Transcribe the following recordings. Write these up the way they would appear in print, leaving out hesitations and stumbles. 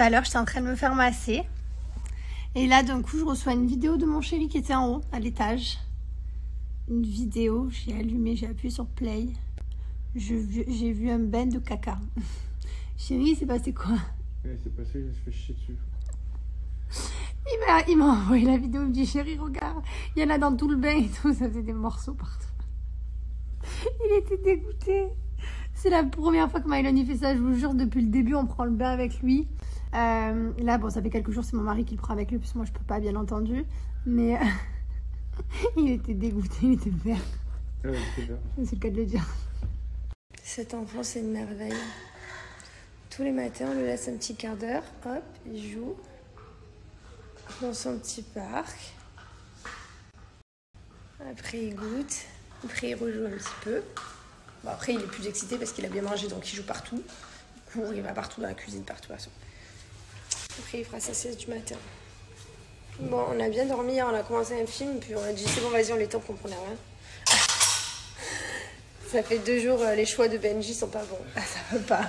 à l'heure, j'étais en train de me faire masser. Et là, d'un coup, je reçois une vidéo de mon chéri qui était en haut, à l'étage. Une vidéo, j'ai allumé, j'ai appuyé sur play. J'ai vu un bain de caca. Chéri, il s'est passé quoi? Il s'est passé, je me suis fait chier dessus. Il m'a envoyé la vidéo, il me dit chéri, regarde, il y en a dans tout le bain et tout, ça faisait des morceaux partout. Il était dégoûté. C'est la première fois que Mylon il fait ça, je vous jure, depuis le début on prend le bain avec lui. Là bon, ça fait quelques jours, c'est mon mari qui le prend avec lui, parce que moi je peux pas, bien entendu. Mais il était dégoûté, il était vert. Ouais, c'est vert. C'est le cas de le dire. Cet enfant c'est une merveille. Tous les matins on le laisse un petit quart d'heure, hop, il joue dans son petit parc. Après il goûte, après il rejoue un petit peu. Bon, après il est plus excité parce qu'il a bien mangé, donc il joue partout. Il court, il va partout dans la cuisine, partout à son. Après il fera sa sieste du matin. Bon, on a bien dormi, on a commencé un film, puis on a dit c'est bon, vas-y, on les top, on comprenait rien. Ça fait 2 jours, les choix de Benji sont pas bons. Ah, ça va pas.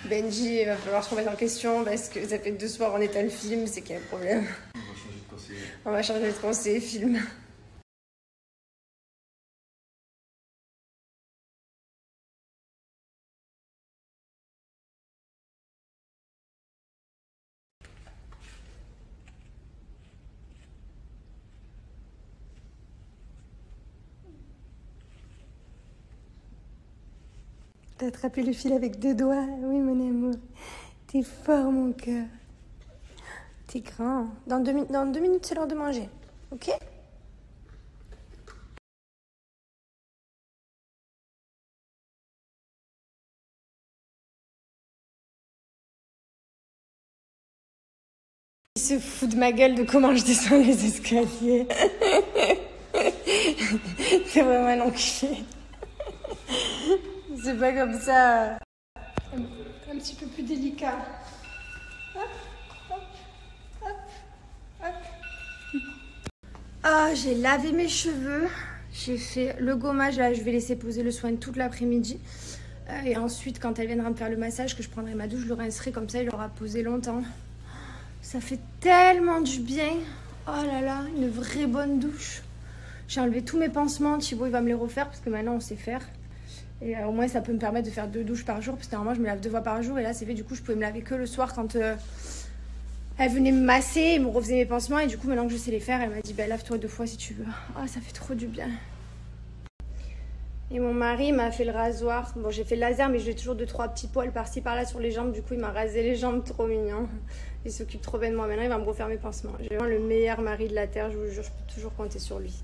Benji, il va falloir se remettre en question parce que ça fait 2 soirs on éteint le film, c'est qu'il y a un problème. On va changer de conseiller. On va changer de conseiller film. T'as attrapé le fil avec 2 doigts. Oui, mon amour. T'es fort, mon cœur. T'es grand. Dans 2 minutes, c'est l'heure de manger. Ok? Il se fout de ma gueule de comment je descends les escaliers. C'est vraiment un enculé. C'est pas comme ça. Un petit peu plus délicat. Hop, hop, hop, hop. Ah, j'ai lavé mes cheveux. J'ai fait le gommage. Là, je vais laisser poser le soin toute l'après-midi. Et ensuite, quand elle viendra me faire le massage, que je prendrai ma douche, je le rincerai comme ça, il aura posé longtemps. Ça fait tellement du bien. Oh là là, une vraie bonne douche. J'ai enlevé tous mes pansements. Thibaut, il va me les refaire parce que maintenant, on sait faire. Et au moins, ça peut me permettre de faire 2 douches par jour. Parce que normalement, je me lave 2 fois par jour. Et là, c'est fait. Du coup, je pouvais me laver que le soir quand elle venait me masser et me refaisait mes pansements. Et du coup, maintenant que je sais les faire, elle m'a dit bah, lave-toi 2 fois si tu veux. Oh, ça fait trop du bien. Et mon mari m'a fait le rasoir. Bon, j'ai fait le laser, mais j'ai toujours 2-3 petits poils par-ci par-là sur les jambes. Du coup, il m'a rasé les jambes, trop mignon. Il s'occupe trop bien de moi. Maintenant, il va me refaire mes pansements. J'ai vraiment le meilleur mari de la terre, je vous jure, je peux toujours compter sur lui.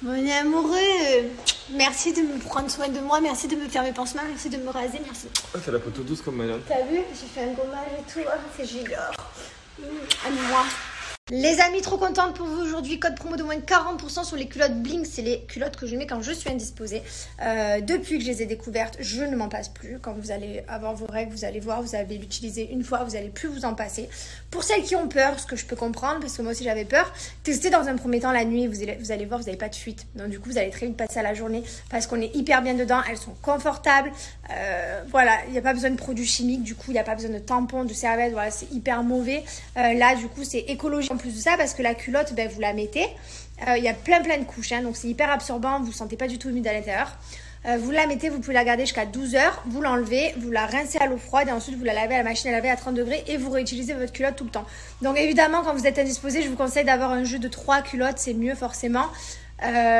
Mon amoureux, merci de me prendre soin de moi, merci de me faire mes pansements, merci de me raser, merci. Ah, t'as la peau douce comme Mylon. T'as vu? J'ai fait un gommage et tout, c'est génial. Aime-moi. Les amis, trop contente pour vous aujourd'hui. Code promo de moins de 40% sur les culottes Bling. C'est les culottes que je mets quand je suis indisposée. Depuis que je les ai découvertes, je ne m'en passe plus. Quand vous allez avoir vos règles, vous allez voir, vous allez l'utiliser une fois, vous n'allez plus vous en passer. Pour celles qui ont peur, ce que je peux comprendre, parce que moi aussi j'avais peur, testez dans un premier temps la nuit. Vous allez voir, vous n'avez pas de fuite. Donc du coup, vous allez très vite passer à la journée parce qu'on est hyper bien dedans. Elles sont confortables. Voilà, il n'y a pas besoin de produits chimiques. Du coup, il n'y a pas besoin de tampons, de serviettes. Voilà, c'est hyper mauvais. Là, du coup, c'est écologique. En plus de ça, parce que la culotte, ben, vous la mettez, il y a plein de couches, hein, donc c'est hyper absorbant, vous ne sentez pas du tout humide à l'intérieur. Vous la mettez, vous pouvez la garder jusqu'à 12 heures, vous l'enlevez, vous la rincez à l'eau froide et ensuite vous la lavez à la machine à laver à 30 degrés et vous réutilisez votre culotte tout le temps. Donc évidemment, quand vous êtes indisposé, je vous conseille d'avoir un jeu de 3 culottes, c'est mieux forcément.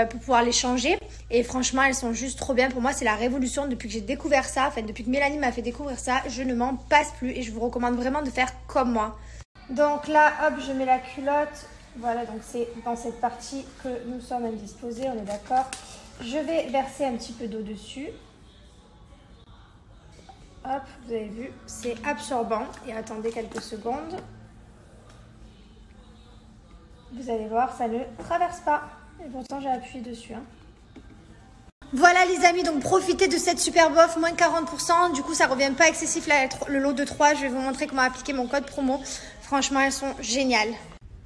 Pour pouvoir les changer, et franchement elles sont juste trop bien. Pour moi c'est la révolution depuis que j'ai découvert ça, enfin depuis que Mélanie m'a fait découvrir ça, je ne m'en passe plus et je vous recommande vraiment de faire comme moi. Donc là hop, je mets la culotte, voilà, donc c'est dans cette partie que nous sommes indisposés, on est d'accord. Je vais verser un petit peu d'eau dessus, hop, vous avez vu, c'est absorbant, et attendez quelques secondes, vous allez voir, ça ne traverse pas. Et pourtant j'ai appuyé dessus. Hein. Voilà les amis, donc profitez de cette superbe offre, moins 40%. Du coup ça revient pas excessif là, le lot de 3. Je vais vous montrer comment appliquer mon code promo. Franchement elles sont géniales.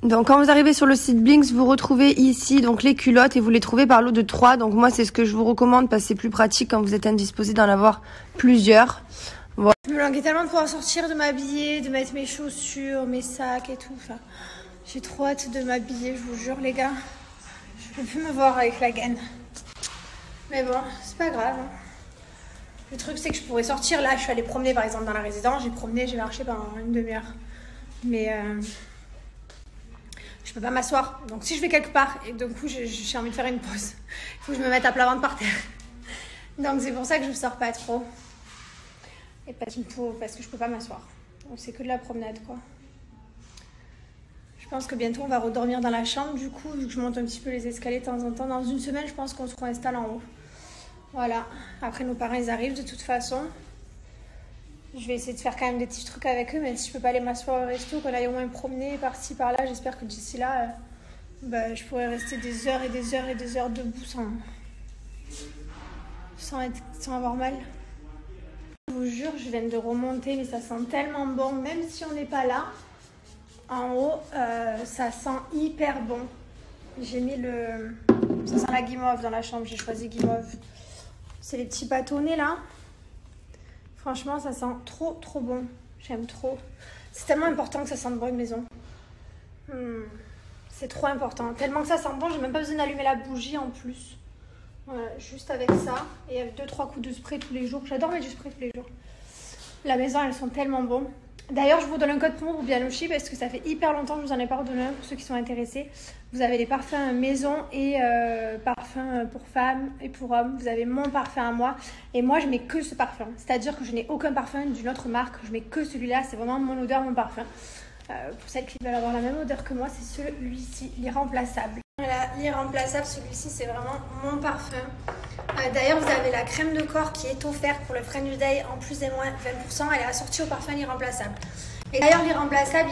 Donc quand vous arrivez sur le site Blinks, vous retrouvez ici donc les culottes et vous les trouvez par lot de 3. Donc moi c'est ce que je vous recommande parce que c'est plus pratique quand vous êtes indisposé d'en avoir plusieurs. Voilà. Je me languais tellement de pouvoir sortir, de m'habiller, de mettre mes chaussures, mes sacs et tout. Enfin, j'ai trop hâte de m'habiller, je vous jure les gars. Je peux plus me voir avec la gaine. Mais bon, c'est pas grave. Hein. Le truc c'est que je pourrais sortir. Là, je suis allée promener par exemple dans la résidence. J'ai marché pendant une demi-heure. Mais je peux pas m'asseoir. Donc si je vais quelque part et d'un coup j'ai envie de faire une pause, il faut que je me mette à plat ventre par terre. Donc c'est pour ça que je sors pas trop. Et parce que je peux pas m'asseoir. Donc c'est que de la promenade quoi. Je pense que bientôt on va redormir dans la chambre du coup, vu que je monte un petit peu les escaliers de temps en temps. Dans une semaine, je pense qu'on se réinstalle en haut. Voilà. Après nos parents ils arrivent de toute façon. Je vais essayer de faire quand même des petits trucs avec eux, même si je peux pas aller m'asseoir au resto, qu'on aille au moins promener par-ci par-là. J'espère que d'ici là, je pourrai rester des heures et des heures et des heures debout sans avoir mal. Je vous jure, je viens de remonter, mais ça sent tellement bon, même si on n'est pas là. En haut, ça sent hyper bon. J'ai mis ça sent la guimauve dans la chambre, j'ai choisi guimauve. C'est les petits bâtonnets là. Franchement, ça sent trop trop bon. J'aime trop. C'est tellement important que ça sente bon une maison. C'est trop important. Tellement que ça sent bon, j'ai même pas besoin d'allumer la bougie en plus. Voilà, juste avec ça. Et avec 2-3 coups de spray tous les jours. J'adore mettre du spray tous les jours. La maison, elles sont tellement bonnes. D'ailleurs, je vous donne un code promo pour Bianouchi parce que ça fait hyper longtemps que je vous en ai pas redonné un pour ceux qui sont intéressés. Vous avez les parfums maison et parfums pour femmes et pour hommes. Vous avez mon parfum à moi et moi je mets que ce parfum. C'est-à-dire que je n'ai aucun parfum d'une autre marque. Je mets que celui-là. C'est vraiment mon odeur, mon parfum. Pour celles qui veulent avoir la même odeur que moi, c'est celui-ci, l'irremplaçable. Voilà, l'irremplaçable, celui-ci c'est vraiment mon parfum. D'ailleurs, vous avez la crème de corps qui est offerte pour le French Day en plus et moins 20%. Elle est assortie au parfum l'irremplaçable. Et d'ailleurs, l'irremplaçable,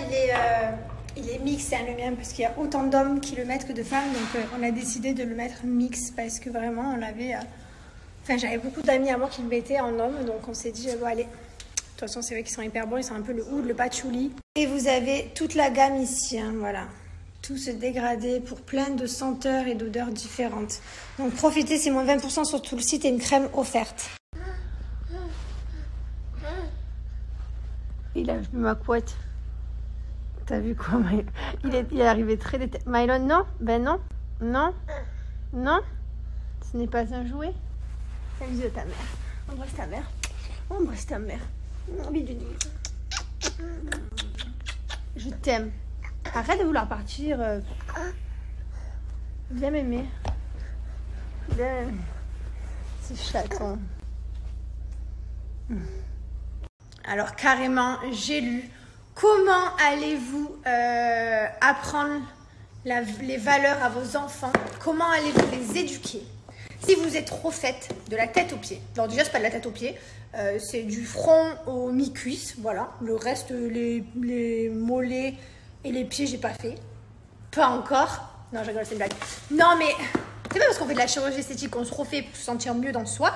il est mix, le mien, parce qu'il y a autant d'hommes qui le mettent que de femmes. Donc, on a décidé de le mettre mix parce que vraiment, on avait... j'avais beaucoup d'amis à moi qui le mettaient en homme. Donc, on s'est dit, bon, allez. De toute façon, c'est vrai qu'ils sont hyper bons. Ils sont un peu le oud, le patchouli. Et vous avez toute la gamme ici, hein, voilà. Tout se dégrader pour plein de senteurs et d'odeurs différentes. Donc profitez, c'est moins 20% sur tout le site et une crème offerte. Il a vu ma couette. T'as vu quoi, Mylon? Il est arrivé très déterminé. Mylon, non? Ben non. Non. Non. Ce n'est pas un jouet. Fais un bisou à ta mère. Embrasse ta mère. Embrasse ta mère. Je t'aime. Arrête de vouloir partir. Viens m'aimer. Viens. C'est chaton. Alors carrément, j'ai lu. Comment allez-vous apprendre les valeurs à vos enfants? Comment allez-vous les éduquer si vous êtes trop faite de la tête aux pieds? Alors déjà, c'est pas de la tête aux pieds. C'est du front aux mi-cuisses. Voilà. Le reste, les mollets... Et les pieds, j'ai pas fait. Pas encore. Non, je rigole, c'est une blague. Non, mais c'est pas parce qu'on fait de la chirurgie esthétique qu'on se refait pour se sentir mieux dans soi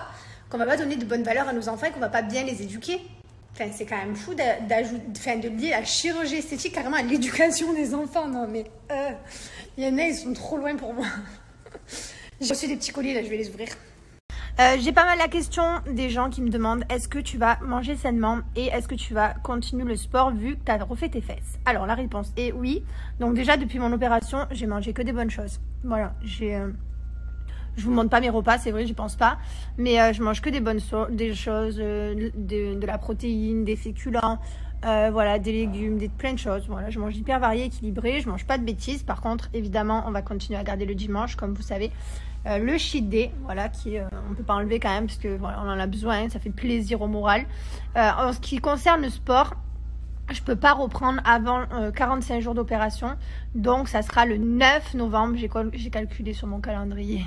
qu'on va pas donner de bonnes valeurs à nos enfants et qu'on va pas bien les éduquer. Enfin, c'est quand même fou de lier la chirurgie esthétique carrément à l'éducation des enfants. Non, mais il y en a, ils sont trop loin pour moi. J'ai reçu des petits colis, là, je vais les ouvrir. J'ai pas mal la question des gens qui me demandent est-ce que tu vas manger sainement et est-ce que tu vas continuer le sport vu que tu as refait tes fesses? Alors la réponse est oui. Donc déjà depuis mon opération, j'ai mangé que des bonnes choses. Voilà, je vous montre pas mes repas, c'est vrai, j'y pense pas. Mais je mange que des bonnes choses, de la protéine, des féculents, voilà, des légumes, plein de choses. Voilà, je mange hyper varié, équilibré, je mange pas de bêtises. Par contre, évidemment, on va continuer à garder le dimanche, comme vous savez. Le cheat day, voilà, qui on peut pas enlever quand même parce que voilà, on en a besoin, ça fait plaisir au moral. En ce qui concerne le sport, je peux pas reprendre avant 45 jours d'opération, donc ça sera le 9 novembre. J'ai calculé sur mon calendrier.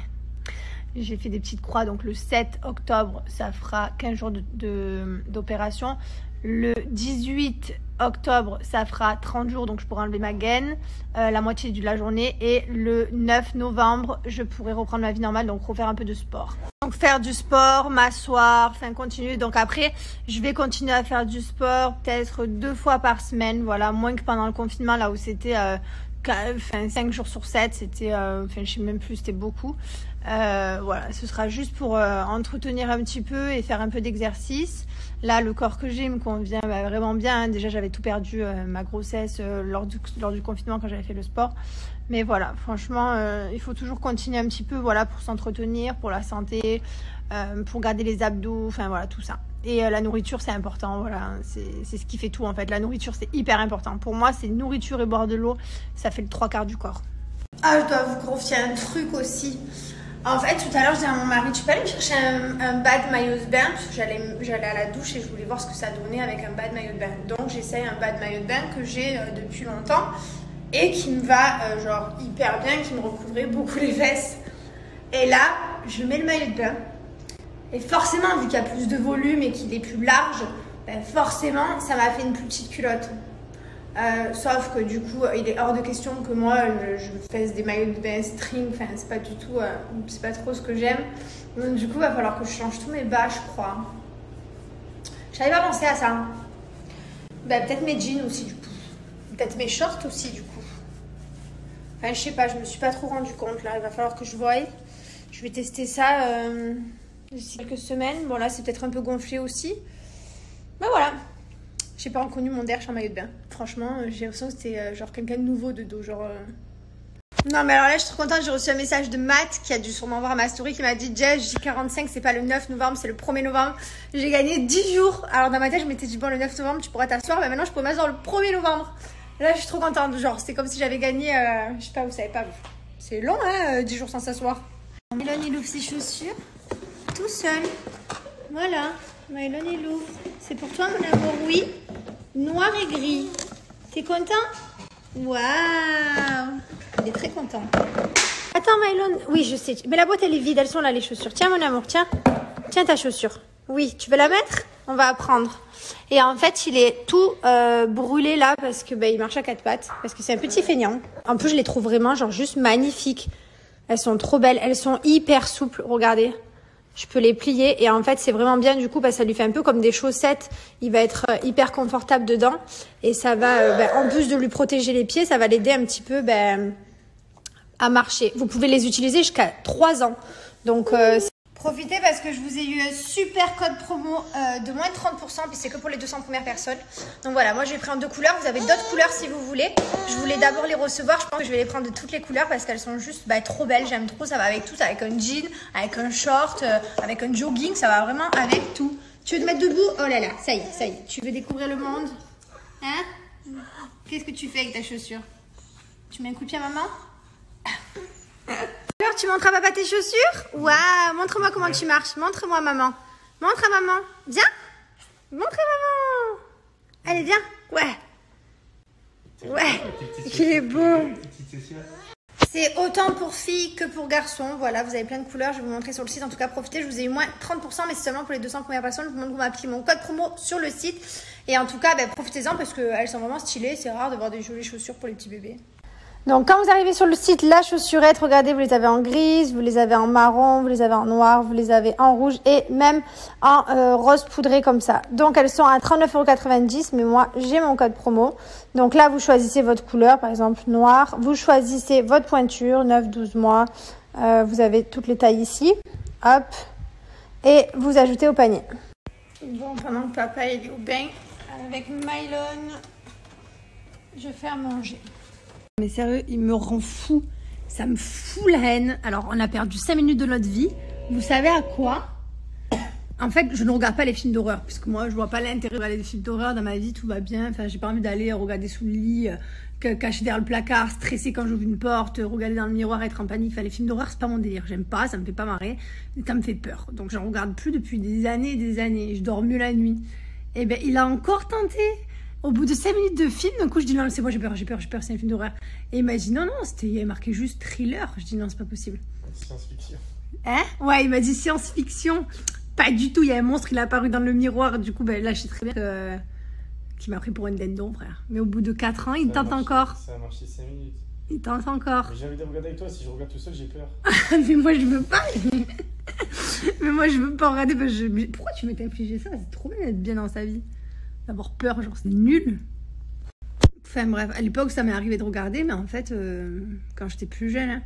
J'ai fait des petites croix, donc le 7 octobre, ça fera 15 jours d'opération. Le 18 octobre, ça fera 30 jours, donc je pourrai enlever ma gaine, la moitié de la journée. Et le 9 novembre, je pourrai reprendre ma vie normale, donc refaire un peu de sport. Donc faire du sport, m'asseoir, enfin continuer. Donc après, je vais continuer à faire du sport peut-être 2 fois par semaine, voilà, moins que pendant le confinement, là où c'était 5 jours sur 7, c'était, enfin je sais même plus, c'était beaucoup. Voilà, ce sera juste pour entretenir un petit peu et faire un peu d'exercice. Là, le corps que j'ai me convient vraiment bien. Déjà, j'avais tout perdu, ma grossesse, lors du confinement quand j'avais fait le sport. Mais voilà, franchement, il faut toujours continuer un petit peu, voilà, pour s'entretenir, pour la santé, pour garder les abdos, enfin voilà, tout ça. Et la nourriture, c'est important, voilà, c'est ce qui fait tout en fait. La nourriture, c'est hyper important. Pour moi, c'est nourriture et boire de l'eau, ça fait le 3/4 du corps. Ah, je dois vous confier un truc aussi. En fait, tout à l'heure, je disais à mon mari, tu peux aller me chercher un bas de maillot de bain, parce que j'allais à la douche et je voulais voir ce que ça donnait avec un bas de maillot de bain. Donc, j'essaye un bas de maillot de bain que j'ai depuis longtemps et qui me va genre hyper bien, qui me recouvrait beaucoup les fesses. Et là, je mets le maillot de bain. Et forcément, vu qu'il y a plus de volume et qu'il est plus large, ben forcément, ça m'a fait une plus petite culotte. Sauf que du coup, il est hors de question que moi, je fasse des maillots de bain string. Enfin, c'est pas du tout, c'est pas trop ce que j'aime. Donc du coup, il va falloir que je change tous mes bas, je crois. J'avais pas pensé à ça. Ben, peut-être mes jeans aussi, du coup. Peut-être mes shorts aussi, du coup. Enfin, je sais pas, je me suis pas trop rendu compte, là. Il va falloir que je voie. Je vais tester ça d'ici quelques semaines. Bon, là, c'est peut-être un peu gonflé aussi. Ben voilà. J'ai pas reconnu mon derche en maillot de bain. Franchement, j'ai l'impression que c'était genre quelqu'un de nouveau de dos. Genre. Non, mais alors là, je suis trop contente. J'ai reçu un message de Matt qui a dû sûrement voir ma story qui m'a dit Jess, J45, c'est pas le 9 novembre, c'est le 1er novembre. J'ai gagné 10 jours. Alors dans ma tête, je m'étais dit bon, le 9 novembre, tu pourras t'asseoir. Mais maintenant, je pourrais m'asseoir le 1er novembre. Là, je suis trop contente. Genre, c'est comme si j'avais gagné. Je sais pas, vous savez pas. C'est long, hein, 10 jours sans s'asseoir. Mylon, il ouvre ses chaussures tout seul. Voilà. Mylon, il ouvre. C'est pour toi, mon amour, oui. Noir et gris. T'es content? Waouh! Il est très content. Attends, Mylon. Oui, je sais. Mais la boîte, elle est vide. Elles sont là, les chaussures. Tiens, mon amour, tiens. Tiens ta chaussure. Oui, tu veux la mettre? On va apprendre. Et en fait, il est tout brûlé là parce que il marche à 4 pattes. Parce que c'est un petit feignant. En plus, je les trouve vraiment genre juste magnifiques. Elles sont trop belles. Elles sont hyper souples. Regardez. Je peux les plier et en fait c'est vraiment bien du coup parce que ça lui fait un peu comme des chaussettes. Il va être hyper confortable dedans et ça va, en plus de lui protéger les pieds, ça va l'aider un petit peu à marcher. Vous pouvez les utiliser jusqu'à 3 ans. Donc profitez parce que je vous ai eu un super code promo de moins de 30%, puis c'est que pour les 200 premières personnes. Donc voilà, moi je vais pris en 2 couleurs, vous avez d'autres couleurs si vous voulez. Je voulais d'abord les recevoir, je pense que je vais les prendre de toutes les couleurs parce qu'elles sont juste trop belles, j'aime trop, ça va avec tout, avec un jean, avec un short, avec un jogging, ça va vraiment avec tout. Tu veux te mettre debout? Oh là là, ça y est, tu veux découvrir le monde? Hein? Qu'est-ce que tu fais avec ta chaussure? Tu mets un coup de pied à maman? Alors, tu montres à papa tes chaussures? Waouh, montre-moi comment tu marches. Montre-moi, maman. Montre à maman. Viens. Montre à maman. Allez, viens. Ouais. Ouais. Il est beau. C'est autant pour filles que pour garçons. Voilà, vous avez plein de couleurs. Je vais vous montrer sur le site. En tout cas, profitez. Je vous ai eu moins 30%, mais c'est seulement pour les 200 premières personnes. Je vous montre comment appliquer mon code promo sur le site. Et en tout cas, profitez-en parce qu'elles sont vraiment stylées. C'est rare de voir des jolies chaussures pour les petits bébés. Donc quand vous arrivez sur le site, la chaussurette, regardez, vous les avez en grise, vous les avez en marron, vous les avez en noir, vous les avez en rouge et même en rose poudré comme ça. Donc elles sont à 39,90 €, mais moi j'ai mon code promo. Donc là vous choisissez votre couleur, par exemple noir, vous choisissez votre pointure, 9-12 mois, vous avez toutes les tailles ici, hop, et vous ajoutez au panier. Bon, pendant que papa il est au bain, avec Mylon, je vais faire manger. Mais sérieux, il me rend fou. Ça me fout la haine. Alors, on a perdu 5 minutes de notre vie. Vous savez à quoi? En fait, je ne regarde pas les films d'horreur. Parce que moi, je vois pas l'intérêt de regarder des films d'horreur. Dans ma vie, tout va bien. Enfin, j'ai pas envie d'aller regarder sous le lit, caché derrière le placard, stressé quand j'ouvre une porte, regarder dans le miroir, être en panique. Enfin, les films d'horreur, c'est pas mon délire. J'aime pas, ça me fait pas marrer. Ça me fait peur. Donc, j'en regarde plus depuis des années et des années. Je dors mieux la nuit. Et il a encore tenté. Au bout de 5 minutes de film, d'un coup, je dis non, c'est moi, j'ai peur, c'est un film d'horreur. Et il m'a dit non, il y avait marqué juste thriller. Je dis non, c'est pas possible. Science-fiction. Hein? Ouais, il m'a dit science-fiction. Pas du tout, il y a un monstre, il est apparu dans le miroir. Du coup, là, je sais très bien qu'il m'a pris pour une dindon, frère. Mais au bout de 4 ans, il tente encore. Ça a marché 5 minutes. Il tente encore. Mais j'ai envie de regarder avec toi, si je regarde tout seul, j'ai peur. Mais moi, je veux pas. Mais moi, je veux pas regarder. Mais pourquoi tu m'étais infligé ça? C'est trop bien d'être bien dans sa vie. D'avoir peur, genre c'est nul. Enfin bref, à l'époque, ça m'est arrivé de regarder, mais en fait, quand j'étais plus jeune, hein,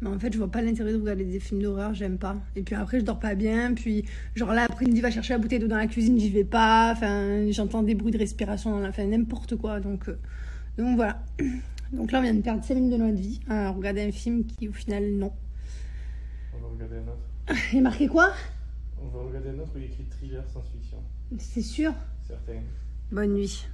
mais en fait, je vois pas l'intérêt de regarder des films d'horreur, j'aime pas. Et puis après, je dors pas bien, puis genre là, après, il me dit va chercher la bouteille d'eau dans la cuisine, j'y vais pas, enfin, j'entends des bruits de respiration dans la... Enfin, n'importe quoi, donc voilà. Donc là, on vient de perdre 5 minutes de notre vie à regarder un film qui, au final, non. On va regarder un autre. Il est marqué quoi? On va regarder un autre où il y a écrit thriller science-fiction. C'est sûr. Certains. Bonne nuit.